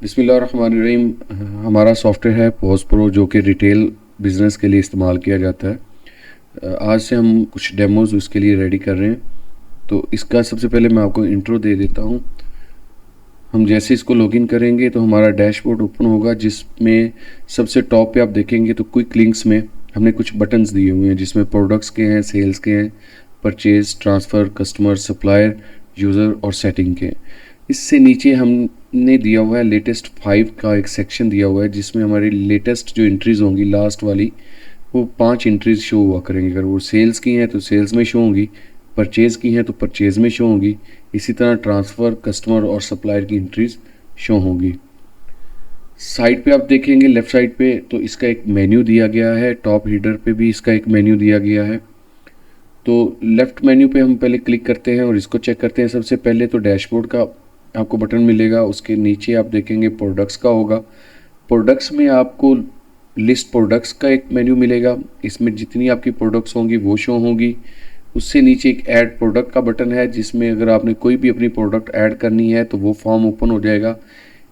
बिस्मिल्लाहिर्रहमानिर्रहीम। हमारा सॉफ्टवेयर है पोज प्रो जो कि रिटेल बिज़नेस के लिए इस्तेमाल किया जाता है। आज से हम कुछ डेमोज़ उसके लिए रेडी कर रहे हैं। तो इसका सबसे पहले मैं आपको इंट्रो दे देता हूँ। हम जैसे इसको लॉगिन करेंगे तो हमारा डैशबोर्ड ओपन होगा, जिसमें सबसे टॉप पे आप देखेंगे तो क्विक लिंक्स में हमने कुछ बटन्स दिए हुए हैं, जिसमें प्रोडक्ट्स के हैं, सेल्स के हैं, purchase, transfer, customer, supplier, user और सेटिंग के। इससे नीचे हमने दिया हुआ है लेटेस्ट 5 का एक सेक्शन दिया हुआ है, जिसमें हमारी लेटेस्ट जो एंट्रीज़ होंगी लास्ट वाली वो 5 एंट्रीज़ शो हुआ करेंगी। अगर वो सेल्स की हैं तो सेल्स में शो होंगी, परचेज़ की हैं तो परचेज़ में शो होंगी, इसी तरह ट्रांसफ़र, कस्टमर और सप्लायर की एंट्रीज़ शो होंगी। साइड पे आप देखेंगे लेफ़्ट साइड पे तो इसका एक मेन्यू दिया गया है, टॉप हीडर पे भी इसका एक मेन्यू दिया गया है। तो लेफ़्ट मेन्यू पे हम पहले क्लिक करते हैं और इसको चेक करते हैं। सबसे पहले तो डैशबोर्ड का आपको बटन मिलेगा, उसके नीचे आप देखेंगे प्रोडक्ट्स का होगा। प्रोडक्ट्स में आपको लिस्ट प्रोडक्ट्स का एक मेन्यू मिलेगा, इसमें जितनी आपकी प्रोडक्ट्स होंगी वो शो होंगी। उससे नीचे एक ऐड प्रोडक्ट का बटन है, जिसमें अगर आपने कोई भी अपनी प्रोडक्ट ऐड करनी है तो वो फॉर्म ओपन हो जाएगा।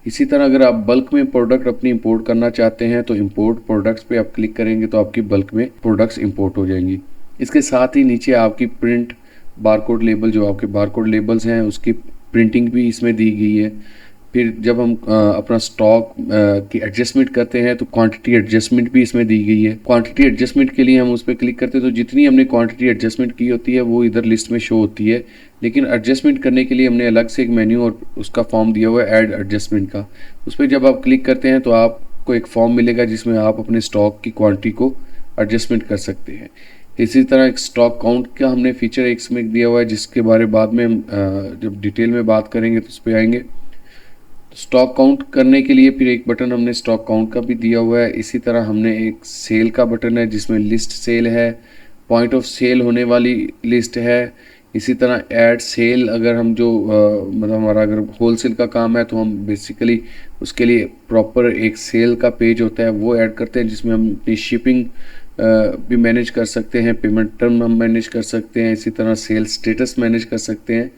इसी तरह अगर आप बल्क में प्रोडक्ट अपनी इंपोर्ट करना चाहते हैं तो इंपोर्ट प्रोडक्ट्स पे आप क्लिक करेंगे तो आपकी बल्क में प्रोडक्ट्स इंपोर्ट हो जाएंगी। इसके साथ ही नीचे आपकी प्रिंट बारकोड लेबल, जो आपके बारकोड लेबल्स हैं उसकी प्रिंटिंग भी इसमें दी गई है। फिर जब हम अपना स्टॉक की एडजस्टमेंट करते हैं तो क्वांटिटी एडजस्टमेंट भी इसमें दी गई है। क्वांटिटी एडजस्टमेंट के लिए हम उस पर क्लिक करते हैं तो जितनी हमने क्वांटिटी एडजस्टमेंट की होती है वो इधर लिस्ट में शो होती है, लेकिन एडजस्टमेंट करने के लिए हमने अलग से एक मेन्यू और उसका फॉर्म दिया हुआ है ऐड एडजस्टमेंट का। उस पर जब आप क्लिक करते हैं तो आपको एक फॉर्म मिलेगा जिसमें आप अपने स्टॉक की क्वांटिटी को एडजस्टमेंट कर सकते हैं। इसी तरह एक स्टॉक काउंट का हमने फीचर एक इसमें दिया हुआ है, जिसके बारे बाद में हम जब डिटेल में बात करेंगे तो उस पर आएंगे। स्टॉक काउंट करने के लिए फिर एक बटन हमने स्टॉक काउंट का भी दिया हुआ है। इसी तरह हमने एक सेल का बटन है जिसमें लिस्ट सेल है, पॉइंट ऑफ सेल होने वाली लिस्ट है। इसी तरह ऐड सेल, अगर हम जो मतलब हमारा अगर होलसेल का काम है तो हम बेसिकली उसके लिए प्रॉपर एक सेल का पेज होता है वो ऐड करते हैं, जिसमें हम अपनी शिपिंग भी मैनेज कर सकते हैं, पेमेंट टर्म हम मैनेज कर सकते हैं, इसी तरह सेल स्टेटस मैनेज कर सकते हैं।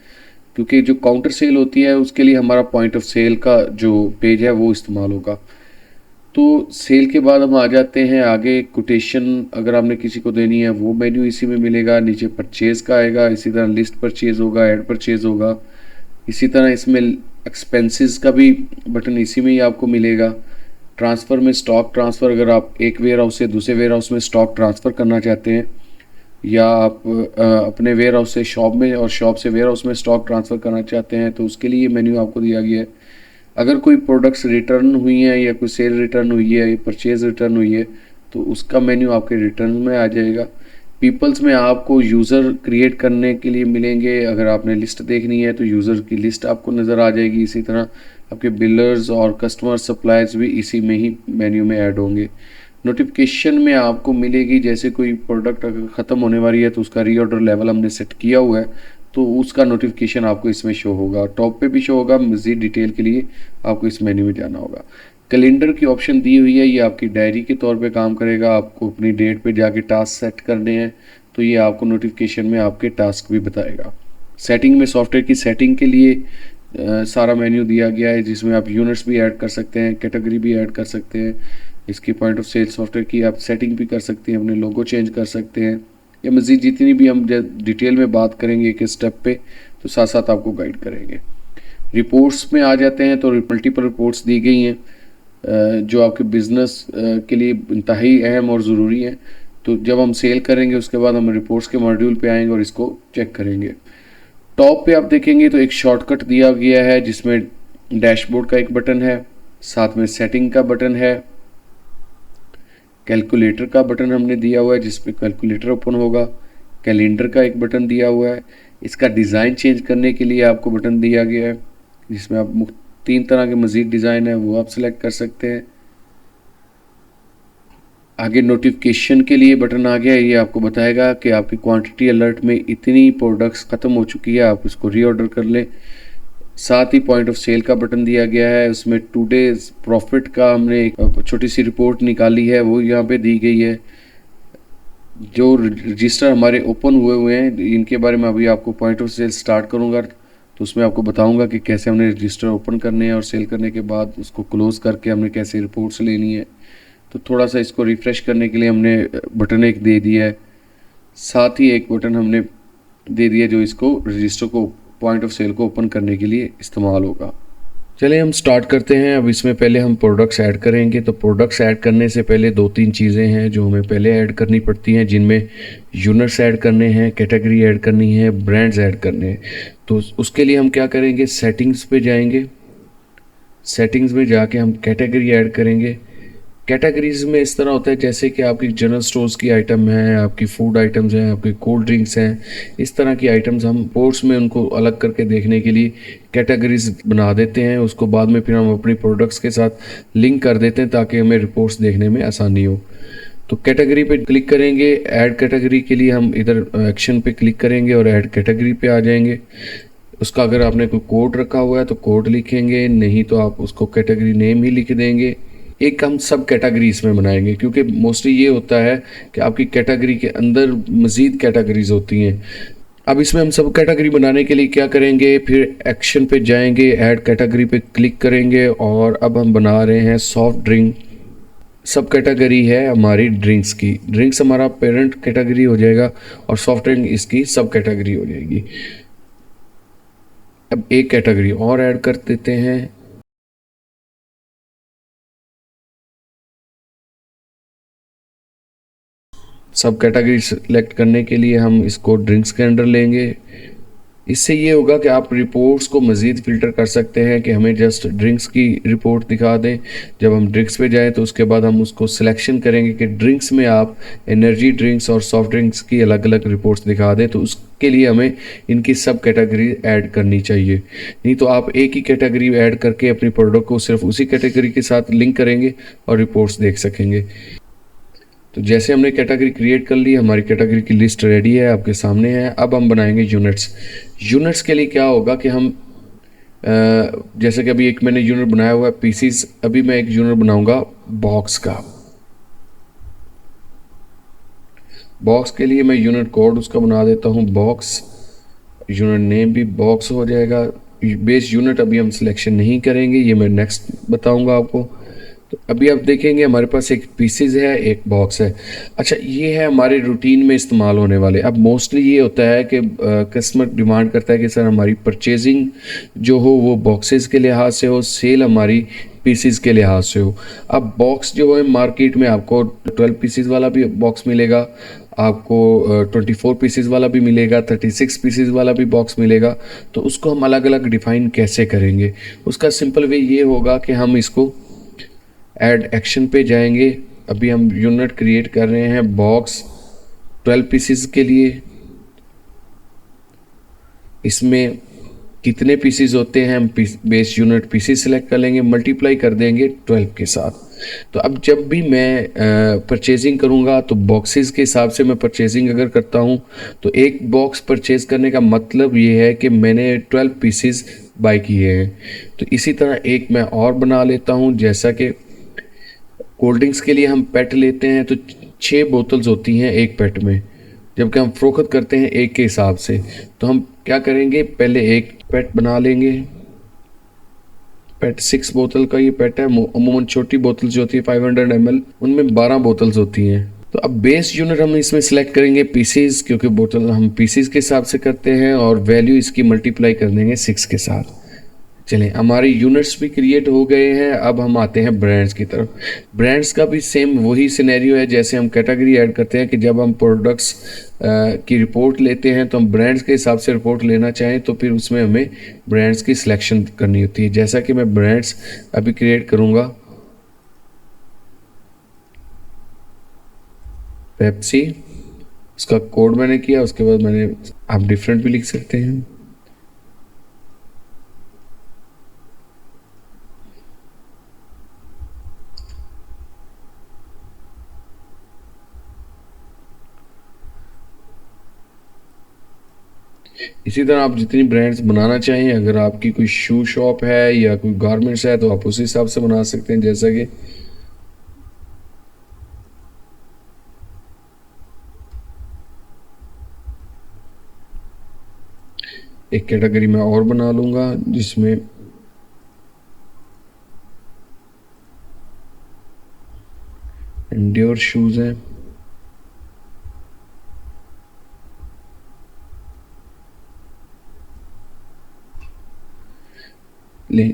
क्योंकि जो काउंटर सेल होती है उसके लिए हमारा पॉइंट ऑफ सेल का जो पेज है वो इस्तेमाल होगा। तो सेल के बाद हम आ जाते हैं आगे कोटेशन, अगर आपने किसी को देनी है वो मेन्यू इसी में मिलेगा। नीचे परचेज़ का आएगा, इसी तरह लिस्ट परचेज़ होगा, ऐड परचेज़ होगा। इसी तरह इसमें एक्सपेंसेस का भी बटन इसी में ही आपको मिलेगा। ट्रांसफ़र में स्टॉक ट्रांसफ़र, अगर आप एक वेयर हाउस से दूसरे वेयर हाउस में स्टॉक ट्रांसफ़र करना चाहते हैं, या आप अपने वेयर हाउस से शॉप में और शॉप से वेयर हाउस में स्टॉक ट्रांसफ़र करना चाहते हैं तो उसके लिए मेन्यू आपको दिया गया है। अगर कोई प्रोडक्ट्स रिटर्न हुई हैं या कोई सेल रिटर्न हुई है या परचेज़ रिटर्न हुई है तो उसका मेन्यू आपके रिटर्न में आ जाएगा। पीपल्स में आपको यूज़र क्रिएट करने के लिए मिलेंगे, अगर आपने लिस्ट देखनी है तो यूज़र की लिस्ट आपको नज़र आ जाएगी। इसी तरह आपके बिलर्स और कस्टमर सप्लायर्स भी इसी में ही मेन्यू में ऐड होंगे। नोटिफिकेशन में आपको मिलेगी, जैसे कोई प्रोडक्ट अगर ख़त्म होने वाली है तो उसका रीऑर्डर लेवल हमने सेट किया हुआ है तो उसका नोटिफिकेशन आपको इसमें शो होगा, टॉप पे भी शो होगा। मज़ीद डिटेल के लिए आपको इस मेन्यू में जाना होगा। कैलेंडर की ऑप्शन दी हुई है, ये आपकी डायरी के तौर पे काम करेगा। आपको अपनी डेट पे जाके टास्क सेट करने हैं तो ये आपको नोटिफिकेशन में आपके टास्क भी बताएगा। सेटिंग में सॉफ्टवेयर की सेटिंग के लिए सारा मेन्यू दिया गया है, जिसमें आप यूनिट्स भी ऐड कर सकते हैं, कैटेगरी भी ऐड कर सकते हैं। इसकी पॉइंट ऑफ सेल सॉफ्टवेयर की आप सेटिंग भी कर सकते हैं, अपने लोगो चेंज कर सकते हैं, या मज़ीद जितनी भी हम डिटेल में बात करेंगे एक स्टेप पे तो साथ साथ आपको गाइड करेंगे। रिपोर्ट्स में आ जाते हैं तो मल्टीपल रिपोर्ट्स दी गई हैं जो आपके बिज़नेस के लिए इंतहाई अहम और ज़रूरी हैं। तो जब हम सेल करेंगे उसके बाद हम रिपोर्ट्स के मॉड्यूल पे आएंगे और इसको चेक करेंगे। टॉप पे आप देखेंगे तो एक शॉर्टकट दिया गया है जिसमें डैशबोर्ड का एक बटन है, साथ में सेटिंग का बटन है, कैलकुलेटर का बटन हमने दिया हुआ है जिसपे कैलकुलेटर ओपन होगा, कैलेंडर का एक बटन दिया हुआ है। इसका डिज़ाइन चेंज करने के लिए आपको बटन दिया गया है, जिसमें आप 3 तरह के मज़ीद डिज़ाइन है वो आप सेलेक्ट कर सकते हैं। आगे नोटिफिकेशन के लिए बटन आ गया है, ये आपको बताएगा कि आपकी क्वांटिटी अलर्ट में इतनी प्रोडक्ट्स ख़त्म हो चुकी है, आप इसको रीऑर्डर कर लें। साथ ही पॉइंट ऑफ सेल का बटन दिया गया है, उसमें टुडेज प्रॉफिट का हमने एक छोटी सी रिपोर्ट निकाली है वो यहाँ पे दी गई है। जो रजिस्टर हमारे ओपन हुए हैं इनके बारे में अभी आपको पॉइंट ऑफ सेल स्टार्ट करूँगा तो उसमें आपको बताऊंगा कि कैसे हमने रजिस्टर ओपन करने हैं और सेल करने के बाद उसको क्लोज़ करके हमने कैसे रिपोर्ट्स लेनी है। तो थोड़ा सा इसको रिफ़्रेश करने के लिए हमने बटन एक दे दिया है, साथ ही एक बटन हमने दे दिया जो इसको रजिस्टर को पॉइंट ऑफ सेल को ओपन करने के लिए इस्तेमाल होगा। चलिए हम स्टार्ट करते हैं। अब इसमें पहले हम प्रोडक्ट्स ऐड करेंगे। तो प्रोडक्ट्स ऐड करने से पहले 2-3 चीज़ें हैं जो हमें पहले ऐड करनी पड़ती हैं, जिनमें यूनिट्स ऐड करने हैं, कैटेगरी ऐड करनी है, ब्रांड्स ऐड करने हैं। तो उसके लिए हम क्या करेंगे, सेटिंग्स पे जाएंगे। सेटिंग्स में जाके हम कैटेगरी ऐड करेंगे। कैटेगरीज में इस तरह होता है जैसे कि आपकी जनरल स्टोर्स की आइटम है, आपकी फूड आइटम्स हैं, आपकी कोल्ड ड्रिंक्स हैं, इस तरह की आइटम्स हम पोर्ट्स में उनको अलग करके देखने के लिए कैटेगरीज बना देते हैं। उसको बाद में फिर हम अपनी प्रोडक्ट्स के साथ लिंक कर देते हैं ताकि हमें रिपोर्ट्स देखने में आसानी हो। तो कैटेगरी पे क्लिक करेंगे। ऐड कैटेगरी के लिए हम इधर एक्शन पे क्लिक करेंगे और ऐड कैटेगरी पे आ जाएंगे। उसका अगर आपने कोई कोड रखा हुआ है तो कोड लिखेंगे, नहीं तो आप उसको कैटेगरी नेम ही लिख देंगे। एक हम सब कैटेगरी इसमें बनाएंगे, क्योंकि मोस्टली ये होता है कि आपकी कैटेगरी के अंदर मज़ीद कैटेगरीज होती हैं। अब इसमें हम सब कैटेगरी बनाने के लिए क्या करेंगे, फिर एक्शन पे जाएंगे, ऐड कैटेगरी पे क्लिक करेंगे और अब हम बना रहे हैं सॉफ्ट ड्रिंक। सब कैटेगरी है हमारी ड्रिंक्स की। ड्रिंक्स हमारा पेरेंट कैटेगरी हो जाएगा और सॉफ्ट ड्रिंक इसकी सब कैटेगरी हो जाएगी। अब एक कैटेगरी और ऐड कर देते हैं। सब कैटेगरी सेलेक्ट करने के लिए हम इसको ड्रिंक्स के अंडर लेंगे। इससे ये होगा कि आप रिपोर्ट्स को मज़ीद फ़िल्टर कर सकते हैं कि हमें जस्ट ड्रिंक्स की रिपोर्ट दिखा दें। जब हम ड्रिंक्स पे जाएं तो उसके बाद हम उसको सिलेक्शन करेंगे कि ड्रिंक्स में आप एनर्जी ड्रिंक्स और सॉफ्ट ड्रिंक्स की अलग अलग रिपोर्ट्स दिखा दें। तो उसके लिए हमें इनकी सब कैटेगरी ऐड करनी चाहिए। नहीं तो आप एक ही कैटेगरी ऐड करके अपनी प्रोडक्ट को सिर्फ उसी कैटेगरी के साथ लिंक करेंगे और रिपोर्ट्स देख सकेंगे। तो जैसे हमने कैटेगरी क्रिएट कर ली, हमारी कैटेगरी की लिस्ट रेडी है, आपके सामने है। अब हम बनाएंगे यूनिट्स। यूनिट्स के लिए क्या होगा कि हम जैसे कि अभी एक मैंने यूनिट बनाया हुआ है पीसीज, अभी मैं एक यूनिट बनाऊंगा बॉक्स का। बॉक्स के लिए मैं यूनिट कोड उसका बना देता हूँ बॉक्स। यूनिट नेम भी बॉक्स हो जाएगा। बेस यूनिट अभी हम सिलेक्शन नहीं करेंगे, ये मैं नेक्स्ट बताऊंगा आपको। तो अभी आप देखेंगे हमारे पास एक पीसेज है, एक बॉक्स है। अच्छा, ये है हमारे रूटीन में इस्तेमाल होने वाले। अब मोस्टली ये होता है कि कस्टमर डिमांड करता है कि सर हमारी परचेजिंग जो हो वो बॉक्सेस के लिहाज से हो, सेल हमारी पीसेस के लिहाज से हो। अब बॉक्स जो है मार्केट में आपको 12 पीसेस वाला भी बॉक्स मिलेगा, आपको 24 पीसेस वाला भी मिलेगा, 36 पीसेस वाला भी बॉक्स मिलेगा। तो उसको हम अलग अलग डिफ़ाइन कैसे करेंगे, उसका सिंपल वे ये होगा कि हम इसको ऐड एक्शन पे जाएंगे। अभी हम यूनिट क्रिएट कर रहे हैं बॉक्स 12 पीसेस के लिए। इसमें कितने पीसेस होते हैं, हम बेस यूनिट पीसेस सेलेक्ट कर लेंगे, मल्टीप्लाई कर देंगे 12 के साथ। तो अब जब भी मैं परचेजिंग करूंगा तो बॉक्सेस के हिसाब से मैं परचेजिंग अगर करता हूं तो एक बॉक्स परचेज करने का मतलब ये है कि मैंने 12 पीसेस बाय किए हैं। तो इसी तरह एक मैं और बना लेता हूं, जैसा कि कोल्ड ड्रिंक्स के लिए हम पेट लेते हैं तो 6 बोतल्स होती हैं एक पेट में, जबकि हम फ़रोख्त करते हैं एक के हिसाब से। तो हम क्या करेंगे, पहले एक पेट बना लेंगे। पेट 6 बोतल का ये पेट है। अमूमन छोटी बोतल जो होती है 500 ml, उनमें 12 बोतल्स होती हैं। तो अब बेस यूनिट हम इसमें सेलेक्ट करेंगे पीसीज, क्योंकि बोतल हम पीसीज के हिसाब से करते हैं, और वैल्यू इसकी मल्टीप्लाई कर देंगे 6 के साथ। चलें, हमारे यूनिट्स भी क्रिएट हो गए हैं। अब हम आते हैं ब्रांड्स की तरफ। ब्रांड्स का भी सेम वही सिनेरियो है जैसे हम कैटेगरी ऐड करते हैं कि जब हम प्रोडक्ट्स की रिपोर्ट लेते हैं तो हम ब्रांड्स के हिसाब से रिपोर्ट लेना चाहें तो फिर उसमें हमें ब्रांड्स की सिलेक्शन करनी होती है। जैसा कि मैं ब्रांड्स अभी क्रिएट करूँगा, पेप्सी, उसका कोड मैंने किया, उसके बाद मैंने, आप डिफरेंट भी लिख सकते हैं। इसी तरह आप जितनी ब्रांड्स बनाना चाहें, अगर आपकी कोई शू शॉप है या कोई गारमेंट्स है तो आप उसी हिसाब से बना सकते हैं। जैसा कि एक कैटेगरी मैं और बना लूँगा जिसमें एंड्योर शूज़ हैं। ले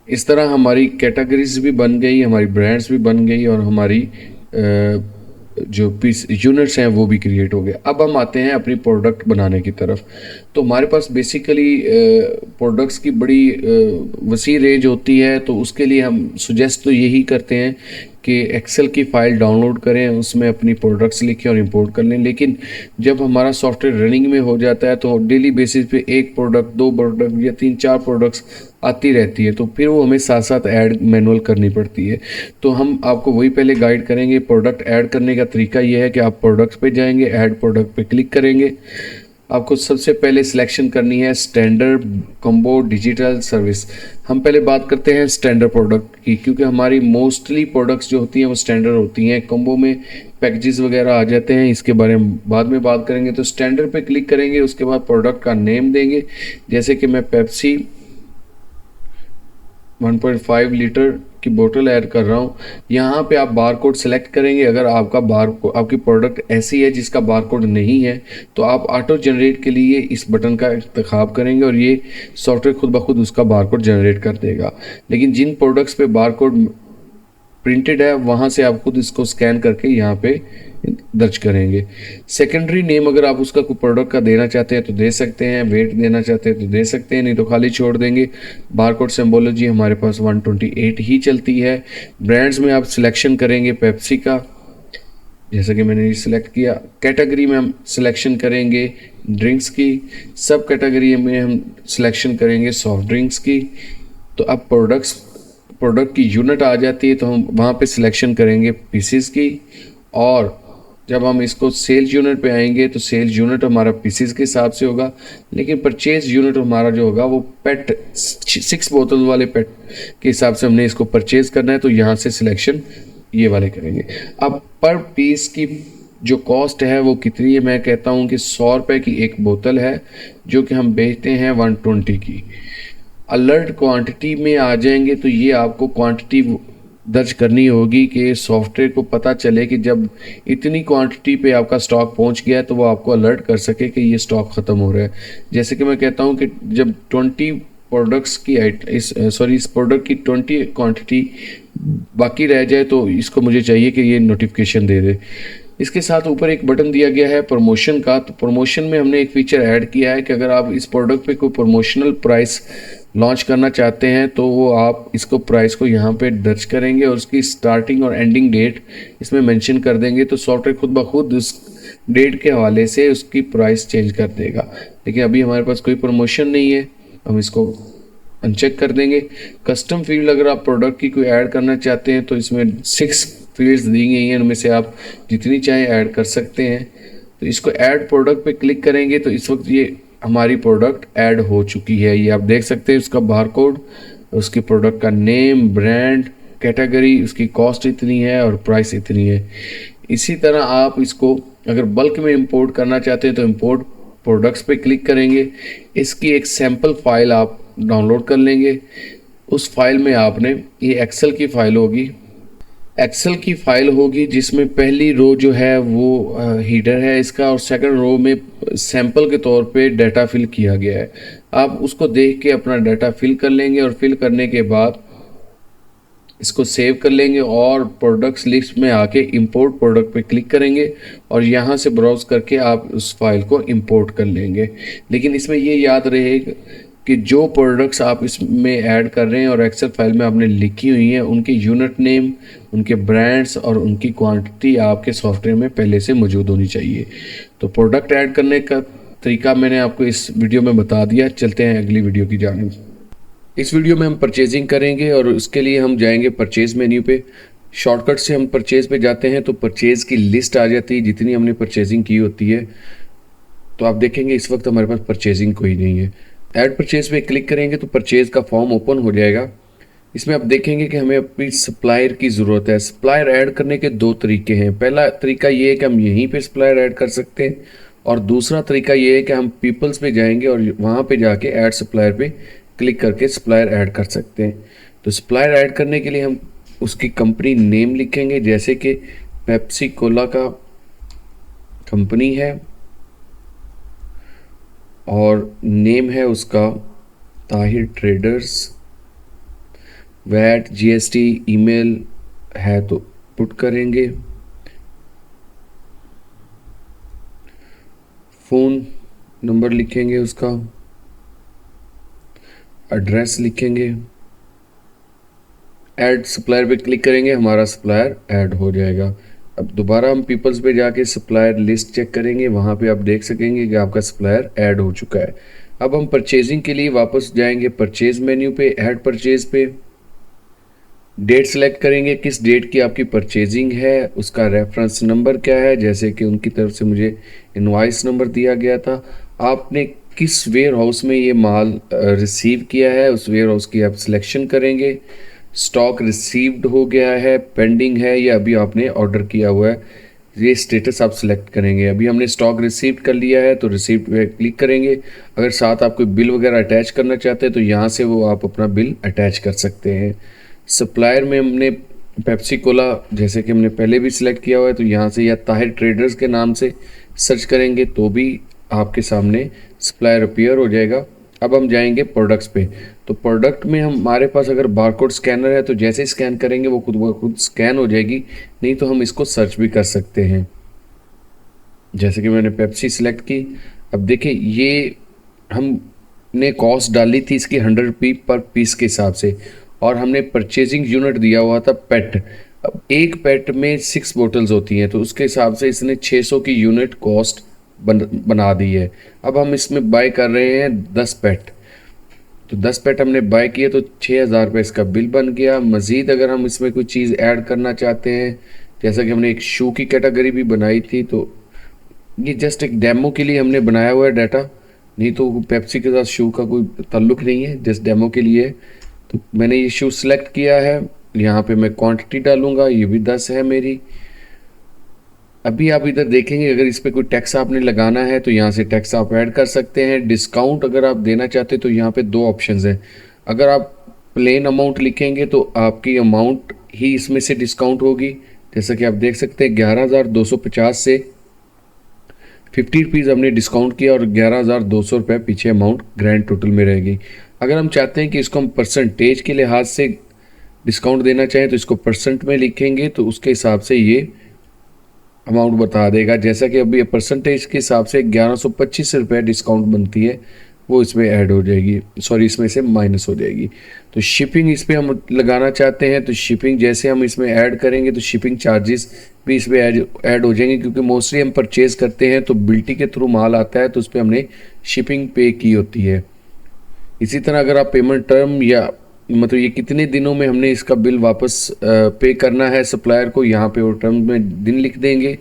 इस तरह हमारी कैटेगरीज भी बन गई, हमारी ब्रांड्स भी बन गई और हमारी जो पीस यूनिट्स हैं वो भी क्रिएट हो गए। अब हम आते हैं अपनी प्रोडक्ट बनाने की तरफ। तो हमारे पास बेसिकली प्रोडक्ट्स की बड़ी वसी रेंज होती है, तो उसके लिए हम सुजेस्ट तो यही करते हैं कि एक्सेल की फ़ाइल डाउनलोड करें, उसमें अपनी प्रोडक्ट्स लिखें और इंपोर्ट कर लें। लेकिन जब हमारा सॉफ्टवेयर रनिंग में हो जाता है तो डेली बेसिस पे एक प्रोडक्ट, दो प्रोडक्ट या 3-4 प्रोडक्ट्स आती रहती है, तो फिर वो हमें साथ साथ ऐड मैनुअल करनी पड़ती है। तो हम आपको वही पहले गाइड करेंगे। प्रोडक्ट ऐड करने का तरीका ये है कि आप प्रोडक्ट्स पे जाएंगे, ऐड प्रोडक्ट पे क्लिक करेंगे। आपको सबसे पहले सिलेक्शन करनी है स्टैंडर्ड, कॉम्बो, डिजिटल, सर्विस। हम पहले बात करते हैं स्टैंडर्ड प्रोडक्ट की, क्योंकि हमारी मोस्टली प्रोडक्ट्स जो होती हैं वो स्टैंडर्ड होती हैं। कॉम्बो में पैकेजेस वगैरह आ जाते हैं, इसके बारे में बाद में बात करेंगे। तो स्टैंडर्ड पे क्लिक करेंगे, उसके बाद प्रोडक्ट का नेम देंगे। जैसे कि मैं पेप्सी 1.5 लीटर की बोतल ऐड कर रहा हूँ। यहाँ पे आप बार कोड सेलेक्ट करेंगे। अगर आपकी प्रोडक्ट ऐसी है जिसका बार कोड नहीं है तो आप ऑटो जनरेट के लिए इस बटन का इंतखाब करेंगे और ये सॉफ्टवेयर खुद ब खुद उसका बार कोड जनरेट कर देगा। लेकिन जिन प्रोडक्ट्स पे बार कोड प्रिंटेड है वहाँ से आप खुद इसको स्कैन करके यहाँ पे दर्ज करेंगे। सेकेंडरी नेम अगर आप उसका कोई प्रोडक्ट का देना चाहते हैं तो दे सकते हैं, वेट देना चाहते हैं तो दे सकते हैं, नहीं तो खाली छोड़ देंगे। बारकोड सिंबोलॉजी हमारे पास 128 ही चलती है। ब्रांड्स में आप सिलेक्शन करेंगे पेप्सी का, जैसा कि मैंने सिलेक्ट किया। कैटेगरी में हम सिलेक्शन करेंगे ड्रिंक्स की, सब कैटेगरी में हम सिलेक्शन करेंगे सॉफ्ट ड्रिंक्स की। तो अब प्रोडक्ट की यूनिट आ जाती है तो हम वहाँ पे सिलेक्शन करेंगे पीसीस की। और जब हम इसको सेल्स यूनिट पे आएंगे तो सेल्स यूनिट हमारा पीसीस के हिसाब से होगा, लेकिन परचेज यूनिट हमारा जो होगा वो पेट 6 बोतल वाले पेट के हिसाब से हमने इसको परचेज करना है। तो यहाँ से सिलेक्शन ये वाले करेंगे। अब पर पीस की जो कॉस्ट है वो कितनी है, मैं कहता हूँ कि 100 रुपये की एक बोतल है, जो कि हम बेचते हैं 120 की। अलर्ट क्वांटिटी में आ जाएंगे तो ये आपको क्वांटिटी दर्ज करनी होगी कि सॉफ्टवेयर को पता चले कि जब इतनी क्वांटिटी पे आपका स्टॉक पहुंच गया है तो वो आपको अलर्ट कर सके कि ये स्टॉक ख़त्म हो रहा है। जैसे कि मैं कहता हूं कि जब 20 प्रोडक्ट्स की इस प्रोडक्ट की 20 क्वांटिटी बाकी रह जाए तो इसको मुझे चाहिए कि ये नोटिफिकेशन दे दे। इसके साथ ऊपर एक बटन दिया गया है प्रमोशन का। तो प्रमोशन में हमने एक फीचर ऐड किया है कि अगर आप इस प्रोडक्ट पे कोई प्रमोशनल प्राइस लॉन्च करना चाहते हैं तो वो आप इसको प्राइस को यहाँ पे दर्ज करेंगे और उसकी स्टार्टिंग और एंडिंग डेट इसमें मेंशन कर देंगे। तो सॉफ्टवेयर खुद ब खुद उस डेट के हवाले से उसकी प्राइस चेंज कर देगा। लेकिन अभी हमारे पास कोई प्रमोशन नहीं है, हम इसको अनचेक कर देंगे। कस्टम फील्ड अगर आप प्रोडक्ट की कोई ऐड करना चाहते हैं तो इसमें 6 फील्ड्स दी गई हैं, उनमें से आप जितनी चाहें ऐड कर सकते हैं। तो इसको ऐड प्रोडक्ट पे क्लिक करेंगे तो इस वक्त ये हमारी प्रोडक्ट ऐड हो चुकी है। ये आप देख सकते हैं उसका बारकोड, उसकी प्रोडक्ट का नेम, ब्रांड, कैटेगरी, उसकी कॉस्ट इतनी है और प्राइस इतनी है। इसी तरह आप इसको अगर बल्क में इंपोर्ट करना चाहते हैं तो इंपोर्ट प्रोडक्ट्स पे क्लिक करेंगे। इसकी एक सैम्पल फाइल आप डाउनलोड कर लेंगे। उस फाइल में आपने, ये एक्सेल की फाइल होगी, एक्सेल की फाइल होगी जिसमें पहली रो जो है वो हीडर है इसका और सेकंड रो में सैंपल के तौर पे डाटा फिल किया गया है। आप उसको देख के अपना डाटा फिल कर लेंगे और फिल करने के बाद इसको सेव कर लेंगे और प्रोडक्ट्स लिस्ट में आके इंपोर्ट प्रोडक्ट पे क्लिक करेंगे और यहाँ से ब्राउज करके आप उस फाइल को इंपोर्ट कर लेंगे। लेकिन इसमें ये याद रहेगा कि जो प्रोडक्ट्स आप इसमें ऐड कर रहे हैं और एक्सेल फाइल में आपने लिखी हुई हैं उनके यूनिट नेम, उनके ब्रांड्स और उनकी क्वांटिटी आपके सॉफ्टवेयर में पहले से मौजूद होनी चाहिए। तो प्रोडक्ट ऐड करने का तरीका मैंने आपको इस वीडियो में बता दिया। चलते हैं अगली वीडियो की जानिब। इस वीडियो में हम परचेजिंग करेंगे और उसके लिए हम जाएंगे परचेज मेन्यू पे। शॉर्टकट से हम परचेज पे जाते हैं तो परचेज की लिस्ट आ जाती है जितनी हमने परचेजिंग की होती है। तो आप देखेंगे इस वक्त हमारे पास परचेजिंग कोई नहीं है। ऐड परचेज पे क्लिक करेंगे तो परचेज का फॉर्म ओपन हो जाएगा। इसमें आप देखेंगे कि हमें अपनी सप्लायर की ज़रूरत है। सप्लायर ऐड करने के 2 तरीके हैं। पहला तरीका ये है कि हम यहीं पे सप्लायर ऐड कर सकते हैं और दूसरा तरीका ये है कि हम पीपल्स पे जाएंगे और वहाँ पे जाके ऐड सप्लायर पे क्लिक करके सप्लायर ऐड कर सकते हैं। तो सप्लायर ऐड करने के लिए हम उसकी कंपनी नेम लिखेंगे, जैसे कि पेप्सी कोला का कंपनी है और नेम है उसका Tahir traders, VAT GST email है तो पुट करेंगे, फ़ोन नंबर लिखेंगे, उसका एड्रेस लिखेंगे, ऐड सप्लायर पे क्लिक करेंगे, हमारा सप्लायर ऐड हो जाएगा। अब दोबारा हम पीपल्स पे जाके सप्लायर लिस्ट चेक करेंगे, वहाँ पे आप देख सकेंगे कि आपका सप्लायर ऐड हो चुका है। अब हम परचेजिंग के लिए वापस जाएंगे परचेज मेन्यू पे, ऐड परचेज पे डेट सेलेक्ट करेंगे, किस डेट की आपकी परचेजिंग है, उसका रेफरेंस नंबर क्या है, जैसे कि उनकी तरफ से मुझे इनवॉइस नंबर दिया गया था। आपने किस वेयर हाउस में ये माल रिसीव किया है, उस वेयर हाउस की आप सिलेक्शन करेंगे। स्टॉक रिसीव्ड हो गया है, पेंडिंग है या अभी आपने ऑर्डर किया हुआ है, ये स्टेटस आप सिलेक्ट करेंगे। अभी हमने स्टॉक रिसीव्ड कर लिया है तो रिसीव्ड पे क्लिक करेंगे। अगर साथ आप कोई बिल वगैरह अटैच करना चाहते हैं तो यहाँ से वो आप अपना बिल अटैच कर सकते हैं। सप्लायर में हमने पेप्सी कोला जैसे कि हमने पहले भी सिलेक्ट किया हुआ है, तो यहाँ से या ताहिर ट्रेडर्स के नाम से सर्च करेंगे तो भी आपके सामने सप्लायर अपीयर हो जाएगा। अब हम जाएंगे प्रोडक्ट्स पे, तो प्रोडक्ट में हमारे पास अगर बारकोड स्कैनर है तो जैसे ही स्कैन करेंगे वो खुद स्कैन हो जाएगी, नहीं तो हम इसको सर्च भी कर सकते हैं। जैसे कि मैंने पेप्सी सिलेक्ट की। अब देखिए ये हमने कॉस्ट डाली थी इसकी 100 रुपये पर पीस के हिसाब से, और हमने परचेजिंग यूनिट दिया हुआ था पेट। अब एक पेट में 6 बोटल्स होती हैं तो उसके हिसाब से इसने 600 की यूनिट कॉस्ट बना दी है। अब हम इसमें बाय कर रहे हैं 10 पेट, तो 10 पेट हमने बाय किए तो 6,000 रुपये इसका बिल बन गया। मज़ीद अगर हम इसमें कोई चीज़ ऐड करना चाहते हैं, जैसा कि हमने एक शू की कैटेगरी भी बनाई थी, तो ये जस्ट एक डेमो के लिए हमने बनाया हुआ है डाटा, नहीं तो पेप्सी के साथ शू का कोई ताल्लुक़ नहीं है, जस्ट डेमो के लिए। तो मैंने ये शू सिलेक्ट किया है, यहाँ पे मैं क्वांटिटी डालूँगा, ये भी 10 है मेरी। अभी आप इधर देखेंगे अगर इस पर कोई टैक्स आपने लगाना है तो यहाँ से टैक्स आप ऐड कर सकते हैं। डिस्काउंट अगर आप देना चाहते हैं तो यहाँ पे 2 ऑप्शंस हैं। अगर आप प्लेन अमाउंट लिखेंगे तो आपकी अमाउंट ही इसमें से डिस्काउंट होगी, जैसा कि आप देख सकते हैं 11,250 से 50 रुपीज़ हमने डिस्काउंट किया और 11,200 रुपये पीछे अमाउंट ग्रैंड टोटल में रहेगी। अगर हम चाहते हैं कि इसको हम परसेंटेज के लिहाज से डिस्काउंट देना चाहें तो इसको परसेंट में लिखेंगे तो उसके हिसाब से ये अमाउंट बता देगा। जैसा कि अभी परसेंटेज के हिसाब से 1125 रुपये डिस्काउंट बनती है, वो इसमें ऐड हो जाएगी, सॉरी इसमें से माइनस हो जाएगी। तो शिपिंग इस पर हम लगाना चाहते हैं तो शिपिंग जैसे हम इसमें ऐड करेंगे तो शिपिंग चार्जेस भी इसमें ऐड हो जाएंगे, क्योंकि मोस्टली हम परचेज़ करते हैं तो बिल्टी के थ्रू माल आता है तो उस पर हमने शिपिंग पे की होती है। इसी तरह अगर आप पेमेंट टर्म या मतलब ये कितने दिनों में हमने इसका बिल वापस पे करना है सप्लायर को, यहाँ पे वो टर्म में दिन लिख देंगे।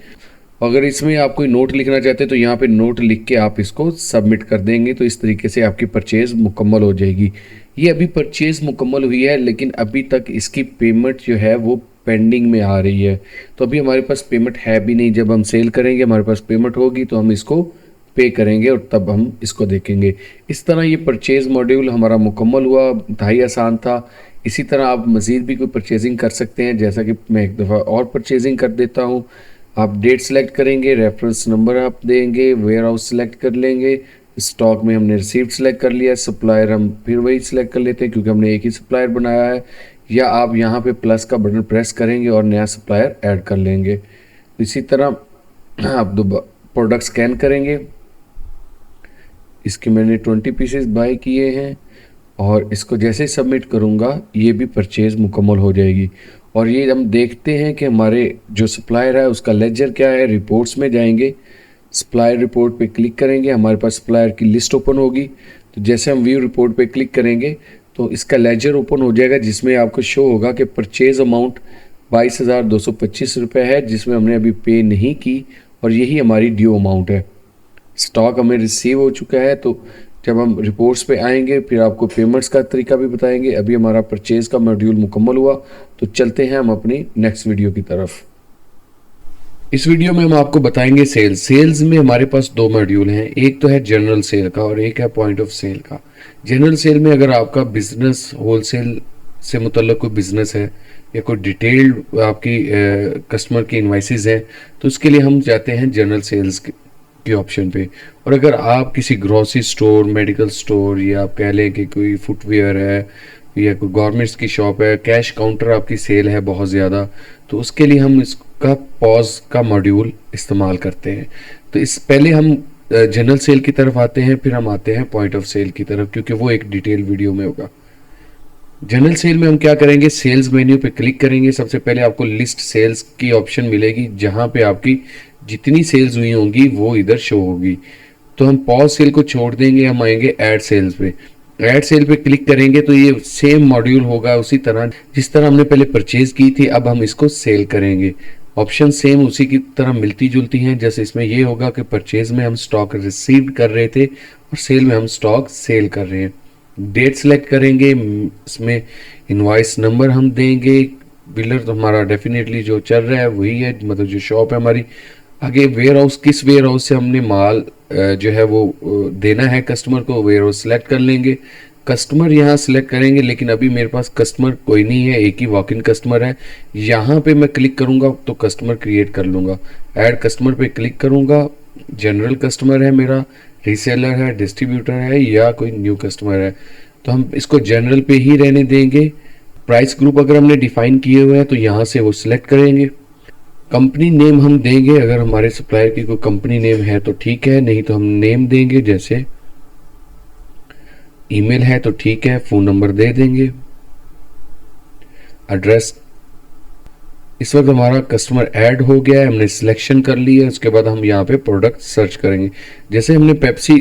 अगर इसमें आप कोई नोट लिखना चाहते हैं तो यहाँ पे नोट लिख के आप इसको सबमिट कर देंगे, तो इस तरीके से आपकी परचेज़ मुकम्मल हो जाएगी। ये अभी परचेज़ मुकम्मल हुई है लेकिन अभी तक इसकी पेमेंट जो है वो पेंडिंग में आ रही है, तो अभी हमारे पास पेमेंट है भी नहीं। जब हम सेल करेंगे हमारे पास पेमेंट होगी तो हम इसको पे करेंगे और तब हम इसको देखेंगे। इस तरह ये परचेज़ मॉड्यूल हमारा मुकम्मल हुआ, इंतहाई आसान था। इसी तरह आप मज़ीद भी कोई परचेजिंग कर सकते हैं, जैसा कि मैं एक दफ़ा और परचेजिंग कर देता हूँ। आप डेट सेलेक्ट करेंगे, रेफरेंस नंबर आप देंगे, वेयर हाउस सेलेक्ट कर लेंगे, स्टॉक में हमने रिसीप्ट सेलेक्ट कर लिया, सप्लायर हम फिर वही सिलेक्ट कर लेते हैं क्योंकि हमने एक ही सप्लायर बनाया है, या आप यहाँ पे प्लस का बटन प्रेस करेंगे और नया सप्लायर ऐड कर लेंगे। इसी तरह आप प्रोडक्ट स्कैन करेंगे, इसके मैंने 20 पीसेस बाय किए हैं और इसको जैसे ही सबमिट करूँगा ये भी परचेज़ मुकम्मल हो जाएगी। और ये हम देखते हैं कि हमारे जो सप्लायर है उसका लेजर क्या है। रिपोर्ट्स में जाएंगे, सप्लायर रिपोर्ट पे क्लिक करेंगे, हमारे पास सप्लायर की लिस्ट ओपन होगी। तो जैसे हम व्यू रिपोर्ट पे क्लिक करेंगे तो इसका लेजर ओपन हो जाएगा, जिसमें आपको शो होगा कि परचेज़ अमाउंट 22,225 रुपये है, जिसमें हमने अभी पे नहीं की और यही हमारी ड्यू अमाउंट है। स्टॉक हमें रिसीव हो चुका है। तो जब हम रिपोर्ट्स पे आएंगे फिर आपको पेमेंट्स का तरीका भी बताएंगे। अभी हमारा परचेज़ का मॉड्यूल मुकम्मल हुआ, तो चलते हैं हम अपनी नेक्स्ट वीडियो की तरफ। इस वीडियो में हम आपको बताएंगे सेल्स में हमारे पास दो मॉड्यूल हैं, एक तो है जनरल सेल का और एक है पॉइंट ऑफ सेल का। जनरल सेल में अगर आपका बिजनेस होलसेल से मुतल्लिक कोई बिजनेस है या कोई डिटेल्ड आपकी कस्टमर की इनवाइसेस हैं, तो उसके लिए हम जाते हैं जनरल सेल्स के ऑप्शन पे। और अगर आप किसी ग्रोसरी स्टोर, मेडिकल स्टोर, या आप कह लें कि कोई फुटवेयर है या कोई गारमेंट्स की शॉप है, कैश काउंटर आपकी सेल है बहुत ज़्यादा, तो उसके लिए हम इसका पॉज का मॉड्यूल इस्तेमाल करते हैं। तो इस पहले हम जनरल सेल की तरफ आते हैं, फिर हम आते हैं पॉइंट ऑफ सेल की तरफ, क्योंकि वो एक डिटेल वीडियो में होगा। जनरल सेल में हम क्या करेंगे, सेल्स मेन्यू पे क्लिक करेंगे। सबसे पहले आपको लिस्ट सेल्स की ऑप्शन मिलेगी, जहां पे आपकी जितनी सेल्स हुई होंगी वो इधर शो होगी। तो हम पॉज सेल को छोड़ देंगे, हम आएंगे ऐड सेल्स पे। ऐड सेल पे क्लिक करेंगे तो ये सेम मॉड्यूल होगा, उसी तरह जिस तरह हमने पहले परचेज की थी, अब हम इसको सेल करेंगे। ऑप्शन सेम उसी की तरह मिलती जुलती हैं। जैसे इसमें ये होगा कि परचेज में हम स्टॉक रिसीव कर रहे थे और सेल में हम स्टॉक सेल कर रहे हैं। डेट सेलेक्ट करेंगे, इसमें इनवॉइस नंबर हम देंगे। बिलर तो हमारा डेफिनेटली जो चल रहा है वही है, मतलब जो शॉप है हमारी। आगे वेयर हाउस, किस वेयर हाउस से हमने माल जो है वो देना है कस्टमर को, वेयर हाउस सेलेक्ट कर लेंगे। कस्टमर यहाँ सेलेक्ट करेंगे, लेकिन अभी मेरे पास कस्टमर कोई नहीं है, एक ही वॉक इन कस्टमर है। यहाँ पे मैं क्लिक करूँगा तो कस्टमर क्रिएट कर लूँगा। ऐड कस्टमर पे क्लिक करूँगा, जनरल कस्टमर है मेरा, रीसेलर है, डिस्ट्रीब्यूटर है, या कोई न्यू कस्टमर है, तो हम इसको जनरल पे ही रहने देंगे। प्राइस ग्रुप अगर हमने डिफाइन किए हुए हैं तो यहाँ से वो सिलेक्ट करेंगे। कंपनी नेम हम देंगे, अगर हमारे सप्लायर की कोई कंपनी नेम है तो ठीक है, नहीं तो हम नेम देंगे। जैसे ईमेल है तो ठीक है, फ़ोन नंबर दे देंगे। एड्रेस, इस वक्त हमारा कस्टमर ऐड हो गया है, हमने सिलेक्शन कर ली है। उसके बाद हम यहाँ पे प्रोडक्ट सर्च करेंगे। जैसे हमने पेप्सी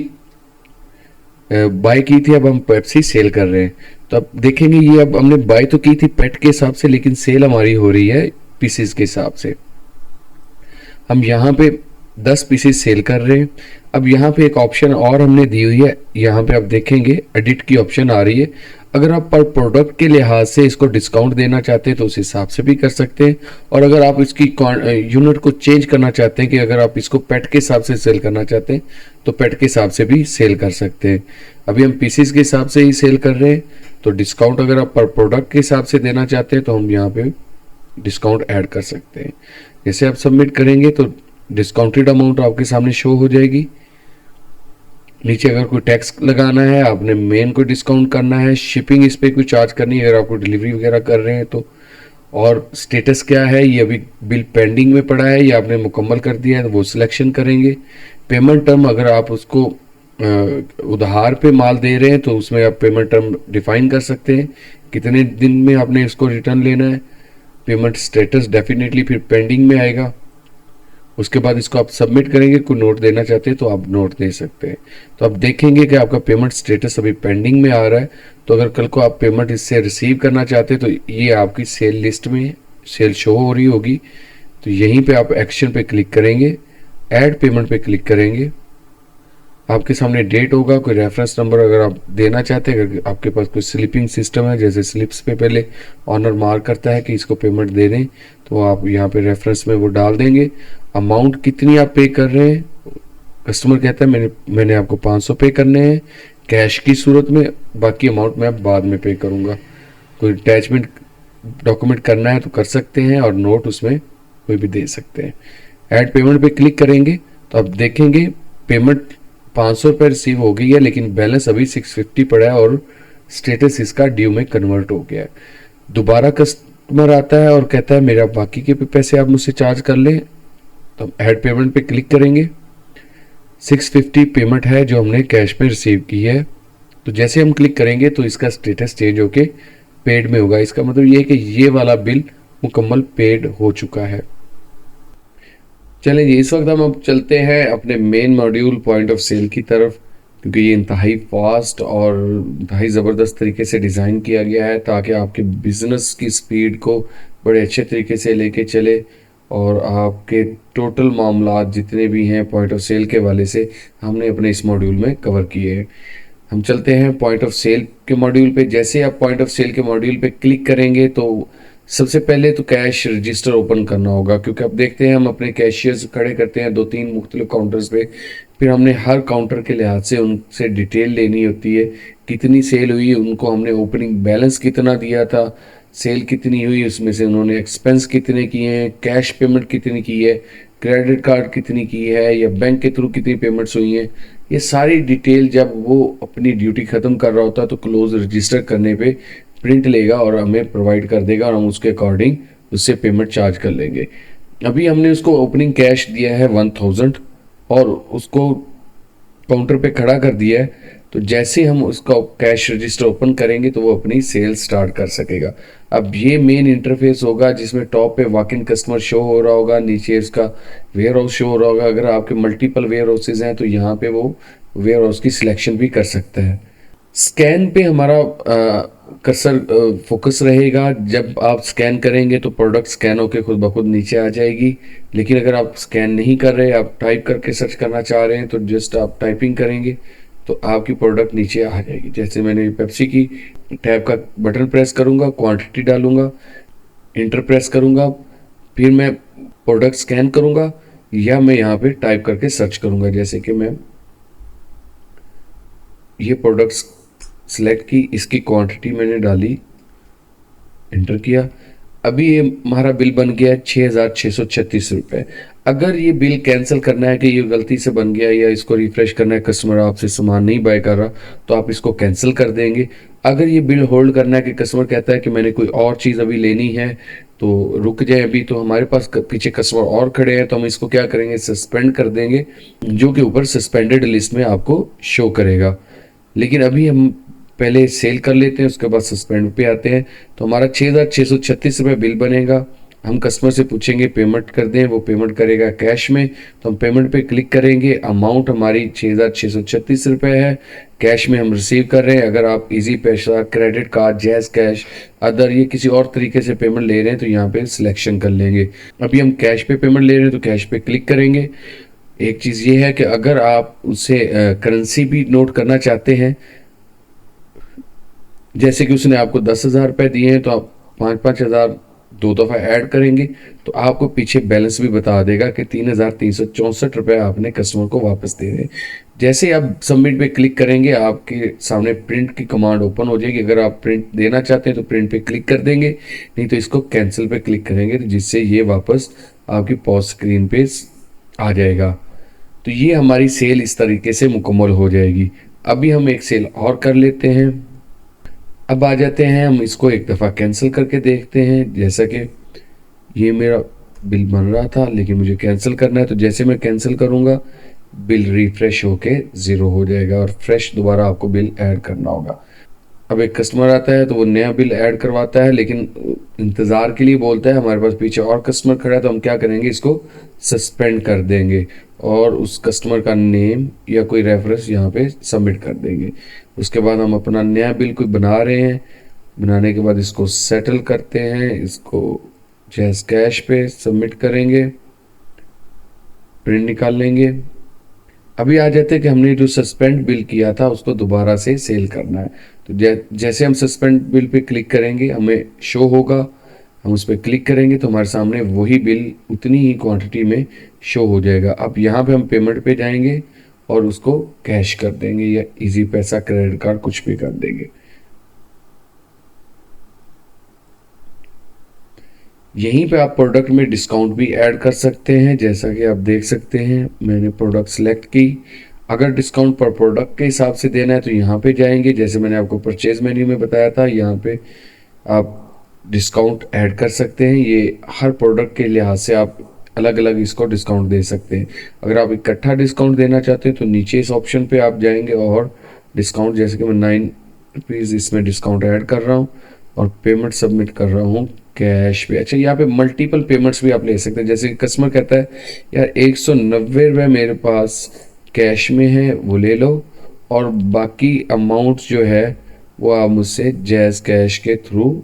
बाय की थी, अब हम पेप्सी सेल कर रहे हैं, तो अब देखेंगे ये अब हमने बाय तो की थी पेट के हिसाब से, लेकिन सेल हमारी हो रही है पीसेस के हिसाब से। हम यहाँ पे 10 पीसेस सेल कर रहे हैं। अब यहाँ पे एक ऑप्शन और हमने दी हुई है, यहाँ पे आप देखेंगे एडिट की ऑप्शन आ रही है। अगर आप पर प्रोडक्ट के लिहाज से इसको डिस्काउंट देना चाहते हैं तो उस हिसाब से भी कर सकते हैं, और अगर आप इसकी यूनिट को चेंज करना चाहते हैं कि अगर आप इसको पेट के हिसाब से सेल करना चाहते हैं तो पेट के हिसाब से भी सेल कर सकते हैं। अभी हम पीसेस के हिसाब से ही सेल कर रहे हैं, तो डिस्काउंट अगर आप पर प्रोडक्ट के हिसाब से देना चाहते हैं तो हम यहाँ पे डिस्काउंट ऐड कर सकते हैं। जैसे आप सबमिट करेंगे तो डिस्काउंटेड अमाउंट आपके सामने शो हो जाएगी। नीचे अगर कोई टैक्स लगाना है, आपने मेन को डिस्काउंट करना है, शिपिंग इस पे कोई चार्ज करनी है अगर आपको डिलीवरी वगैरह कर रहे हैं तो, और स्टेटस क्या है, ये अभी बिल पेंडिंग में पड़ा है या आपने मुकम्मल कर दिया है तो वो सिलेक्शन करेंगे। पेमेंट टर्म, अगर आप उसको उधार पे माल दे रहे हैं तो उसमें आप पेमेंट टर्म डिफाइन कर सकते हैं, कितने दिन में आपने इसको रिटर्न लेना है। पेमेंट स्टेटस डेफिनेटली फिर पेंडिंग में आएगा। उसके बाद इसको आप सबमिट करेंगे, कोई नोट देना चाहते हैं तो आप नोट दे सकते हैं। तो आप देखेंगे कि आपका पेमेंट स्टेटस अभी पेंडिंग में आ रहा है, तो अगर कल को आप पेमेंट इससे रिसीव करना चाहते हैं तो ये आपकी सेल लिस्ट में सेल शो हो रही होगी। तो यहीं पे आप एक्शन पे क्लिक करेंगे, ऐड पेमेंट पे क्लिक करेंगे, आपके सामने डेट होगा, कोई रेफरेंस नंबर अगर आप देना चाहते हैं, अगर आपके पास कोई स्लिपिंग सिस्टम है, जैसे स्लिप्स पे पहले ऑनर मार्क करता है कि इसको पेमेंट दे दें, तो आप यहाँ पे रेफरेंस में वो डाल देंगे। अमाउंट कितनी आप पे कर रहे हैं, कस्टमर कहता है मैंने आपको 500 पे करने हैं कैश की सूरत में, बाकी अमाउंट मैं बाद में पे करूँगा। कोई अटैचमेंट डॉक्यूमेंट करना है तो कर सकते हैं, और नोट उसमें कोई भी दे सकते हैं। ऐड पेमेंट पे क्लिक करेंगे तो आप देखेंगे पेमेंट 500 रुपये रिसीव हो गई है, लेकिन बैलेंस अभी 650 पड़ा है और स्टेटस इसका ड्यू में कन्वर्ट हो गया है। दोबारा कस्टमर आता है और कहता है मेरा बाकी के पैसे आप मुझसे चार्ज कर लें, तो ऐड पेमेंट पे क्लिक करेंगे। 650 पेमेंट है जो हमने कैश में रिसीव की है, तो जैसे हम क्लिक करेंगे तो इसका स्टेटस चेंज होके पेड में होगा। इसका मतलब ये है कि ये वाला बिल मुकम्मल पेड हो चुका है। चलिए इस वक्त हम अब चलते हैं अपने main module point of sale की तरफ, क्योंकि ये इंतहाई फास्ट और इंतहाई ज़बरदस्त तरीके से डिज़ाइन किया गया है ताकि आपके बिजनेस की स्पीड को बड़े अच्छे तरीके से लेके चले, और आपके टोटल मामला जितने भी हैं पॉइंट ऑफ सेल के वाले से हमने अपने इस मॉड्यूल में कवर किए हैं। हम चलते हैं पॉइंट ऑफ सेल के मॉड्यूल पे। जैसे आप पॉइंट ऑफ सेल के मॉड्यूल पे क्लिक करेंगे तो सबसे पहले तो कैश रजिस्टर ओपन करना होगा, क्योंकि अब देखते हैं हम अपने कैशियर्स खड़े करते हैं 2-3 मुख्तलिफ काउंटर्स पे, फिर हमने हर काउंटर के लिहाज से उनसे डिटेल लेनी होती है, कितनी सेल हुई, उनको हमने ओपनिंग बैलेंस कितना दिया था, सेल कितनी हुई, उसमें से उन्होंने एक्सपेंस कितने किए हैं, कैश पेमेंट कितनी की है, क्रेडिट कार्ड कितनी की है, या बैंक के थ्रू कितनी पेमेंट्स हुई हैं। ये सारी डिटेल जब वो अपनी ड्यूटी ख़त्म कर रहा होता है तो क्लोज रजिस्टर करने पे प्रिंट लेगा और हमें प्रोवाइड कर देगा, और हम उसके अकॉर्डिंग उससे पेमेंट चार्ज कर लेंगे। अभी हमने उसको ओपनिंग कैश दिया है 1000 और उसको काउंटर पे खड़ा कर दिया है, तो जैसे हम उसका कैश रजिस्टर ओपन करेंगे तो वो अपनी सेल स्टार्ट कर सकेगा। अब ये मेन इंटरफेस होगा जिसमें टॉप पे वॉक इन कस्टमर शो हो रहा होगा, नीचे उसका वेयर हाउस शो हो रहा होगा। अगर आपके मल्टीपल वेयर हाउसेज हैं तो यहाँ पे वो वेयर हाउस की सिलेक्शन भी कर सकता है। स्कैन पे हमारा कर्सर फोकस रहेगा। जब आप स्कैन करेंगे तो प्रोडक्ट स्कैन होके खुद ब खुद नीचे आ जाएगी, लेकिन अगर आप स्कैन नहीं कर रहे, आप टाइप करके सर्च करना चाह रहे हैं, तो जस्ट आप टाइपिंग करेंगे तो आपकी प्रोडक्ट नीचे आ जाएगी। जैसे मैंने पेप्सी की टैब का बटन प्रेस करूँगा, क्वांटिटी डालूंगा, इंटर प्रेस करूँगा, फिर मैं प्रोडक्ट स्कैन करूँगा, या मैं यहाँ पे टाइप करके सर्च करूँगा। जैसे कि मैं ये प्रोडक्ट्स सिलेक्ट की, इसकी क्वांटिटी मैंने डाली, इंटर किया। अभी ये हमारा बिल बन गया है 6,636 रुपये। अगर ये बिल कैंसिल करना है कि ये गलती से बन गया या इसको रिफ्रेश करना है, कस्टमर आपसे सामान नहीं बाय कर रहा, तो आप इसको कैंसिल कर देंगे। अगर ये बिल होल्ड करना है कि कस्टमर कहता है कि मैंने कोई और चीज़ अभी लेनी है तो रुक जाए अभी, तो हमारे पास पीछे कस्टमर और खड़े हैं, तो हम इसको क्या करेंगे, सस्पेंड कर देंगे, जो कि ऊपर सस्पेंडेड लिस्ट में आपको शो करेगा। लेकिन अभी हम पहले सेल कर लेते हैं, उसके बाद सस्पेंड पे आते हैं। तो हमारा 6,636 रुपये बिल बनेगा। हम कस्टमर से पूछेंगे पेमेंट कर दें, वो पेमेंट करेगा कैश में, तो हम पेमेंट पे क्लिक करेंगे। अमाउंट हमारी 6,636 रुपये है, कैश में हम रिसीव कर रहे हैं। अगर आप इजी पैसा, credit card, jazz cash, other ये किसी और तरीके से पेमेंट ले रहे हैं तो यहाँ पे सिलेक्शन कर लेंगे। अभी हम कैश पे पेमेंट ले रहे हैं तो कैश पे क्लिक करेंगे। एक चीज़ ये है कि अगर आप उससे करेंसी भी नोट करना चाहते हैं, जैसे कि उसने आपको 10,000 रुपये दिए हैं तो आप 5,000 दो दफ़ा ऐड करेंगे तो आपको पीछे बैलेंस भी बता देगा कि 3,364 रुपये आपने कस्टमर को वापस दे दें। जैसे आप सबमिट पे क्लिक करेंगे आपके सामने प्रिंट की कमांड ओपन हो जाएगी। अगर आप प्रिंट देना चाहते हैं तो प्रिंट पे क्लिक कर देंगे, नहीं तो इसको कैंसिल पे क्लिक करेंगे, तो जिससे ये वापस आपकी पॉज स्क्रीन पे आ जाएगा। तो ये हमारी सेल इस तरीके से मुकम्मल हो जाएगी। अभी हम एक सेल और कर लेते हैं। अब आ जाते हैं, हम इसको एक दफ़ा कैंसिल करके देखते हैं। जैसा कि ये मेरा बिल बन रहा था लेकिन मुझे कैंसिल करना है, तो जैसे मैं कैंसिल करूँगा बिल रिफ्रेश होके ज़ीरो हो जाएगा और फ्रेश दोबारा आपको बिल ऐड करना होगा। अब एक कस्टमर आता है तो वो नया बिल ऐड करवाता है, लेकिन इंतज़ार के लिए बोलता है, हमारे पास पीछे और कस्टमर खड़ा है, तो हम क्या करेंगे, इसको सस्पेंड कर देंगे और उस कस्टमर का नेम या कोई रेफरेंस यहाँ पे सबमिट कर देंगे। उसके बाद हम अपना नया बिल कोई बना रहे हैं, बनाने के बाद इसको सेटल करते हैं, इसको जैज़ कैश पे सबमिट करेंगे, प्रिंट निकाल लेंगे। अभी आ जाते हैं कि हमने जो सस्पेंड बिल किया था उसको दोबारा से सेल करना है। तो जैसे हम सस्पेंड बिल पे क्लिक करेंगे हमें शो होगा, हम उस पर क्लिक करेंगे तो हमारे सामने वही बिल उतनी ही क्वांटिटी में शो हो जाएगा। अब यहाँ पे हम पेमेंट पे जाएंगे और उसको कैश कर देंगे या इजी पैसा, क्रेडिट कार्ड, कुछ भी कर देंगे। यहीं पे आप प्रोडक्ट में डिस्काउंट भी ऐड कर सकते हैं। जैसा कि आप देख सकते हैं मैंने प्रोडक्ट सेलेक्ट की। अगर डिस्काउंट पर प्रोडक्ट के हिसाब से देना है तो यहाँ पे जाएंगे, जैसे मैंने आपको परचेज मेन्यू में बताया था, यहाँ पे आप डिस्काउंट ऐड कर सकते हैं। ये हर प्रोडक्ट के लिहाज से आप अलग अलग इसको डिस्काउंट दे सकते हैं। अगर आप इकट्ठा डिस्काउंट देना चाहते हैं तो नीचे इस ऑप्शन पे आप जाएंगे और डिस्काउंट, जैसे कि मैं 9 रुपीज़ इसमें डिस्काउंट ऐड कर रहा हूँ और पेमेंट सबमिट कर रहा हूँ कैश पे। अच्छा, यहाँ पे मल्टीपल पेमेंट्स भी आप ले सकते हैं। जैसे कस्टमर कहता है यार 190 रुपये मेरे पास कैश में है, वो ले लो, और बाकी अमाउंट जो है वो आप मुझसे जैज़ कैश के थ्रू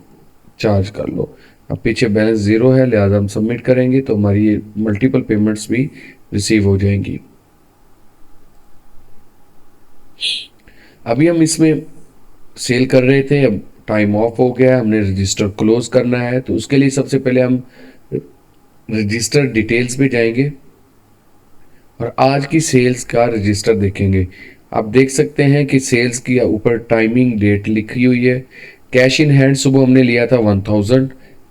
चार्ज कर लो। अब पीछे बैलेंस ज़ीरो है, लिहाजा हम सबमिट करेंगे तो हमारी ये मल्टीपल पेमेंट्स भी रिसीव हो जाएंगी। अभी हम इसमें सेल कर रहे थे, अब टाइम ऑफ हो गया है, हमने रजिस्टर क्लोज करना है। तो उसके लिए सबसे पहले हम रजिस्टर डिटेल्स पे जाएंगे और आज की सेल्स का रजिस्टर देखेंगे। आप देख सकते हैं कि सेल्स की ऊपर टाइमिंग डेट लिखी हुई है। कैश इन हैंड सुबह हमने लिया था 1000।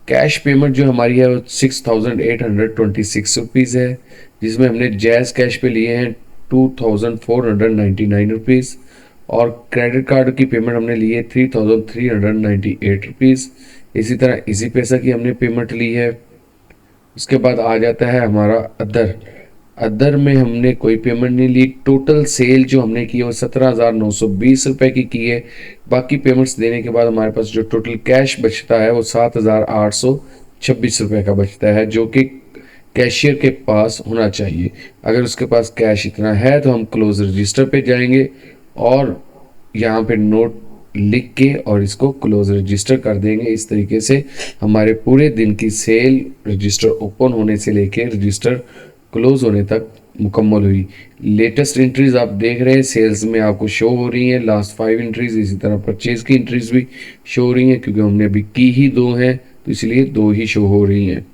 कैश पेमेंट जो हमारी है वो 6826 रुपीज़ है, जिसमें हमने जैज़ कैश पे लिए हैं 2499 रुपीज़ और क्रेडिट कार्ड की पेमेंट हमने ली है 3398 रुपीज़। इसी तरह इजी पैसा की हमने पेमेंट ली है। उसके बाद आ जाता है हमारा अदर। अदर में हमने कोई पेमेंट नहीं ली। टोटल सेल जो हमने की है वो 17,920 रुपये की है। बाकी पेमेंट्स देने के बाद हमारे पास जो टोटल कैश बचता है वो 7,826 रुपये का बचता है, जो कि कैशियर के पास होना चाहिए। अगर उसके पास कैश इतना है तो हम क्लोज रजिस्टर पे जाएंगे और यहाँ पे नोट लिख के और इसको क्लोज रजिस्टर कर देंगे। इस तरीके से हमारे पूरे दिन की सेल रजिस्टर ओपन होने से लेके रजिस्टर क्लोज होने तक मुकम्मल हुई। लेटेस्ट एंट्रीज आप देख रहे हैं सेल्स में आपको शो हो रही हैं, लास्ट 5 एंट्रीज। इसी तरह परचेज की एंट्रीज भी शो हो रही हैं, क्योंकि हमने अभी की ही 2 हैं तो इसलिए 2 ही शो हो रही हैं।